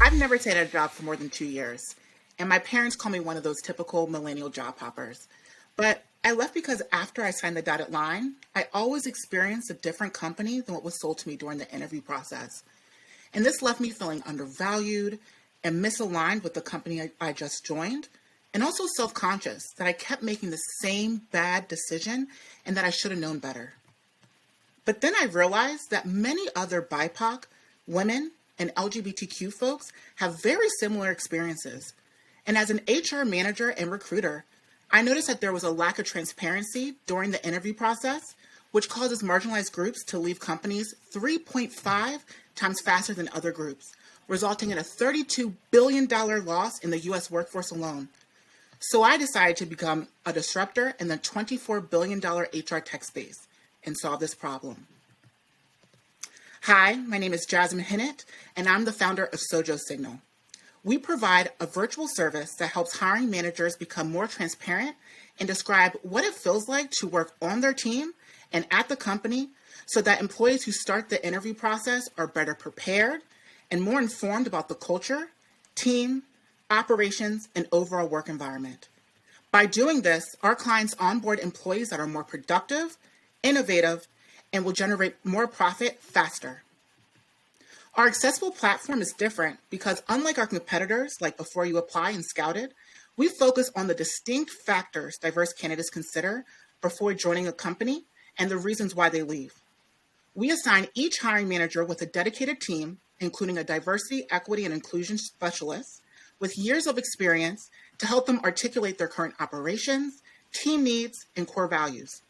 I've never stayed at a job for more than 2 years, and my parents call me one of those typical millennial job hoppers. But I left because after I signed the dotted line, I always experienced a different company than what was sold to me during the interview process. And this left me feeling undervalued and misaligned with the company I just joined, and also self-conscious that I kept making the same bad decision and that I should have known better. But then I realized that many other BIPOC, women, and LGBTQ folks have very similar experiences. And as an HR manager and recruiter, I noticed that there was a lack of transparency during the interview process, which causes marginalized groups to leave companies 3.5 times faster than other groups, resulting in a $32 billion loss in the US workforce alone. So I decided to become a disruptor in the $24 billion HR tech space and solve this problem. Hi, my name is Jasmin Hinnant, and I'm the founder of Sojo Signal. We provide a virtual service that helps hiring managers become more transparent and describe what it feels like to work on their team and at the company so that employees who start the interview process are better prepared and more informed about the culture, team, operations, and overall work environment. By doing this, our clients onboard employees that are more productive, innovative, and will generate more profit faster. Our accessible platform is different because unlike our competitors, like Before You Apply and Scouted, we focus on the distinct factors diverse candidates consider before joining a company and the reasons why they leave. We assign each hiring manager with a dedicated team, including a diversity, equity, and inclusion specialist with years of experience to help them articulate their current operations, team needs, and core values.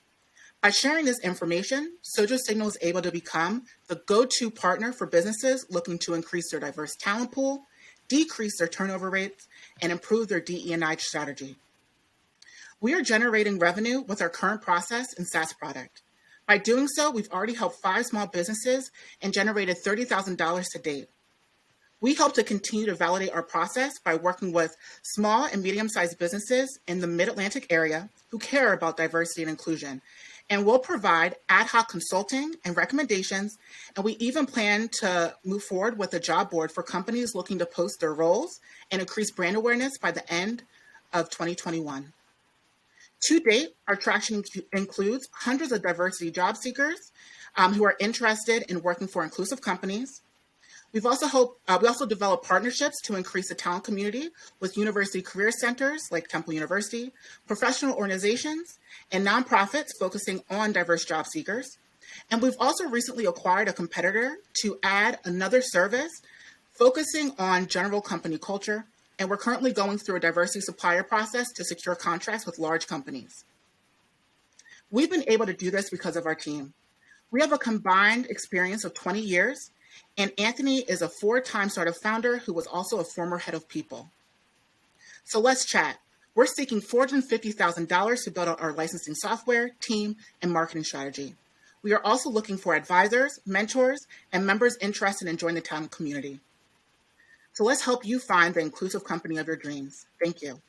By sharing this information, Sojo Signal is able to become the go-to partner for businesses looking to increase their diverse talent pool, decrease their turnover rates, and improve their DE&I strategy. We are generating revenue with our current process and SaaS product. By doing so, we've already helped 5 small businesses and generated $30,000 to date. We hope to continue to validate our process by working with small and medium-sized businesses in the Mid-Atlantic area who care about diversity and inclusion. And we'll provide ad hoc consulting and recommendations, and we even plan to move forward with a job board for companies looking to post their roles and increase brand awareness by the end of 2021. To date, our traction includes hundreds of diversity job seekers who are interested in working for inclusive companies. We also develop partnerships to increase the talent community with university career centers like Temple University, professional organizations, and nonprofits focusing on diverse job seekers. And we've also recently acquired a competitor to add another service focusing on general company culture. And we're currently going through a diversity supplier process to secure contracts with large companies. We've been able to do this because of our team. We have a combined experience of 20 years, and Anthony is a 4-time startup founder who was also a former head of people. So let's chat. We're seeking $450,000 to build out our licensing software, team, and marketing strategy. We are also looking for advisors, mentors, and members interested in joining the talent community. So let's help you find the inclusive company of your dreams. Thank you.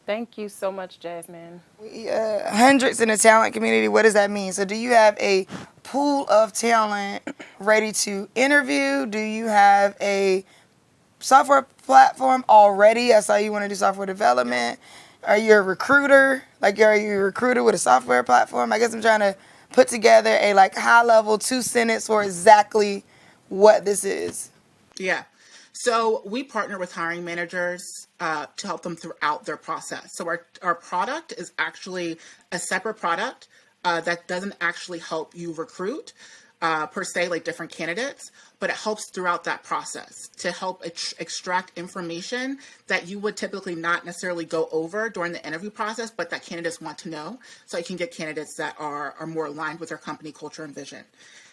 Thank you so much, Jasmin. Hundreds in the talent community, what does that mean? So do you have a pool of talent ready to interview? Do you have a software platform already? I saw you want to do software development. Are you a recruiter? Like, are you a recruiter with a software platform? I guess I'm trying to put together a high-level 2-sentence for exactly what this is. Yeah. So we partner with hiring managers to help them throughout their process. So our product is actually a separate product that doesn't actually help you recruit per se, like different candidates, but it helps throughout that process to help extract information that you would typically not necessarily go over during the interview process, but that candidates want to know, so you can get candidates that are more aligned with their company culture and vision.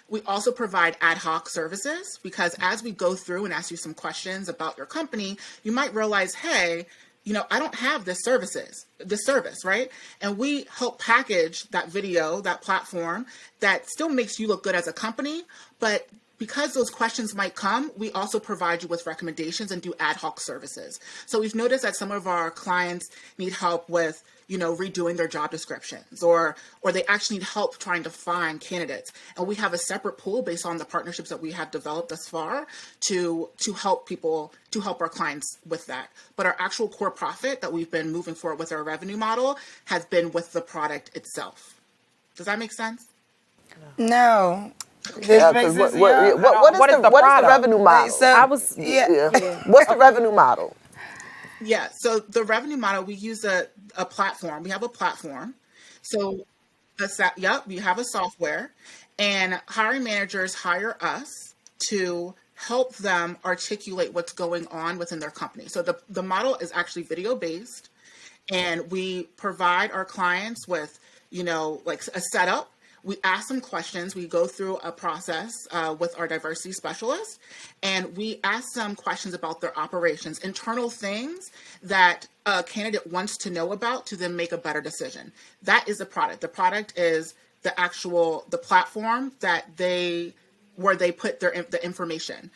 We also provide ad hoc services because as we go through and ask you some questions about your company, you might realize, hey, I don't have this service, right? And we help package that video, that platform that still makes you look good as a company, but because those questions might come, we also provide you with recommendations and do ad hoc services. So we've noticed that some of our clients need help with, redoing their job descriptions, or they actually need help trying to find candidates. And we have a separate pool based on the partnerships that we have developed thus far to help our clients with that. But our actual core profit that we've been moving forward with our revenue model has been with the product itself. Does that make sense? No. Yeah, 'cause what is the revenue model? So, What's the revenue model? Yeah, so the revenue model, we use a platform. We have a platform. So, we have a software, and hiring managers hire us to help them articulate what's going on within their company. So the model is actually video based, and we provide our clients with, like a setup. We ask them questions. We go through a process with our diversity specialist, and we ask them questions about their operations, internal things that a candidate wants to know about to then make a better decision. That is the product. The product is the platform where they put the information.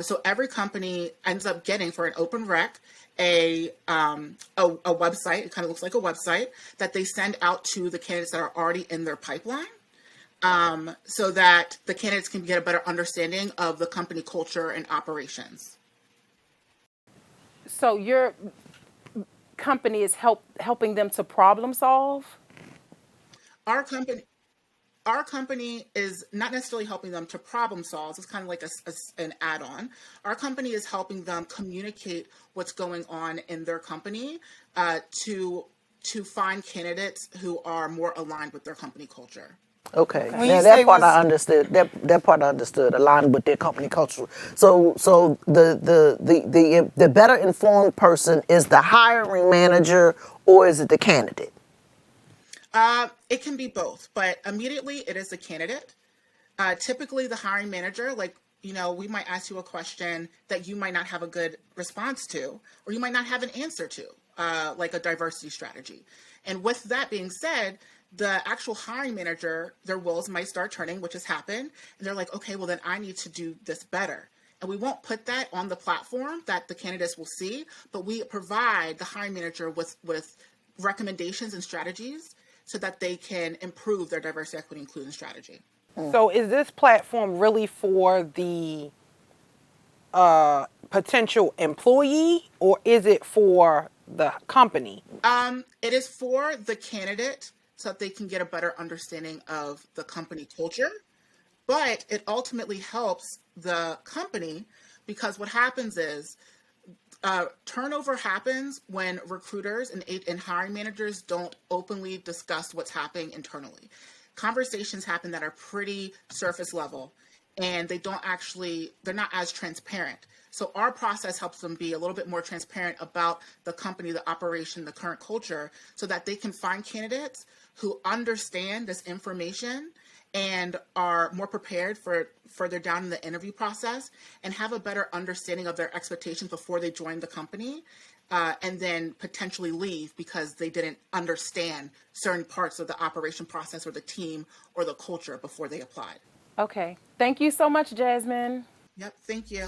So every company ends up getting, for an open rec, a website. It kind of looks like a website that they send out to the candidates that are already in their pipeline. So that the candidates can get a better understanding of the company culture and operations. So your company is helping them to problem solve? Our company is not necessarily helping them to problem solve. It's kind of like an add-on. Our company is helping them communicate what's going on in their company to find candidates who are more aligned with their company culture. Okay. Now that part I understood. That part I understood. Aligned with their company culture. So the better informed person is the hiring manager, or is it the candidate? It can be both, but immediately it is the candidate. Typically the hiring manager, we might ask you a question that you might not have a good response to, or you might not have an answer to, like a diversity strategy. And with that being said, the actual hiring manager, their wheels might start turning, which has happened. And they're like, okay, well then I need to do this better. And we won't put that on the platform that the candidates will see, but we provide the hiring manager with recommendations and strategies so that they can improve their diversity, equity, inclusion strategy. So is this platform really for the potential employee, or is it for the company? It is for the candidate so that they can get a better understanding of the company culture, but it ultimately helps the company because what happens is turnover happens when recruiters and hiring managers don't openly discuss what's happening internally. Conversations happen that are pretty surface level, and they're not as transparent. So our process helps them be a little bit more transparent about the company, the operation, the current culture, so that they can find candidates who understand this information and are more prepared for further down in the interview process and have a better understanding of their expectations before they join the company, and then potentially leave because they didn't understand certain parts of the operation process or the team or the culture before they applied. Okay. Thank you so much, Jasmin. Yep, thank you.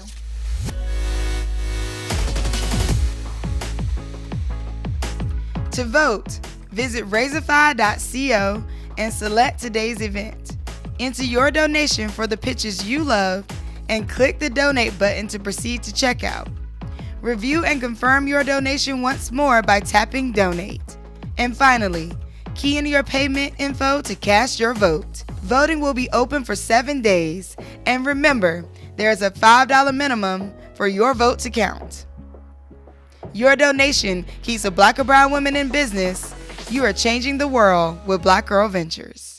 To vote, visit Razorfy.co and select today's event. Enter your donation for the pitches you love and click the donate button to proceed to checkout. Review and confirm your donation once more by tapping donate. And finally, key in your payment info to cast your vote. Voting will be open for 7 days. And remember, there is a $5 minimum for your vote to count. Your donation keeps a Black or brown woman in business. You are changing the world with Black Girl Ventures.